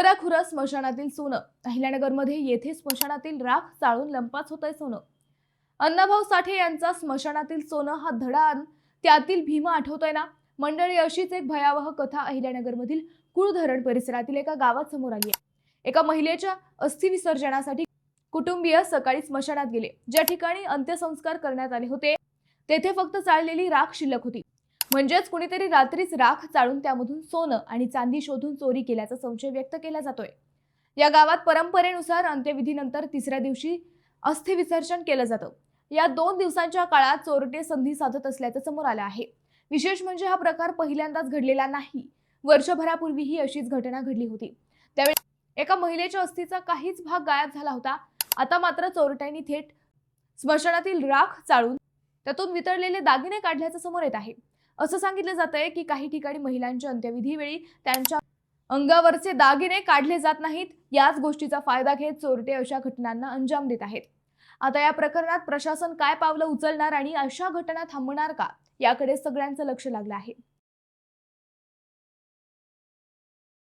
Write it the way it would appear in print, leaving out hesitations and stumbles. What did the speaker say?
दराखुरा स्मशानातील सोनं. अहिल्यानगरमध्ये येथे स्मशानातील राख चाळून लंपास होतंय सोनं. अण्णाभाऊ साठे यांचा स्मशानातील सोनं हा धडा त्यातील भीमा आठवतोय ना मंडळी. अशीच एक भयावह कथा अहिल्यानगरमधील कुळधरण परिसरातील एका गावात समोर आली आहे. एका महिलेच्या अस्थि विसर्जनासाठी कुटुंबीय सकाळी स्मशानात गेले. ज्या ठिकाणी अंत्यसंस्कार करण्यात आले होते तेथे फक्त चाळलेली राख शिल्लक होती. म्हणजेच कुणीतरी रात्रीच राख चाळून त्यामधून सोनं आणि चांदी शोधून चोरी केल्याचा संशय व्यक्त केला जातोय. या गावात परंपरेनुसार अंत्यविधीनंतर तिसऱ्या दिवशी अस्थि विसर्जन केलं जातं. या 2 दिवसांच्या काळात चोरटे संधी साधत असल्याचं समोर आलं आहे. विशेष म्हणजे हा प्रकार पहिल्यांदाच घडलेला नाही. वर्षभरापूर्वीही अशीच घटना घडली होती. त्यावेळी एका महिलेच्या अस्थीचा काहीच भाग गायब झाला होता. आता मात्र चोरट्यांनी थेट स्मशानातील राख चाळून त्यातून वितळलेले दागिने काढल्याचं समोर येत आहे. असं सांगितलं जातंय की काही ठिकाणी महिलांच्या अंत्यविधी वेळी त्यांच्या अंगावरचे दागिने काढले जात नाहीत. याच गोष्टीचा फायदा घेत चोरटे अशा घटनांना अंजाम देत आहेत. आता या प्रकरणात प्रशासन काय पावलं उचलणार आणि अशा घटना थांबणार का याकडे सगळ्यांचं लक्ष लागलं आहे.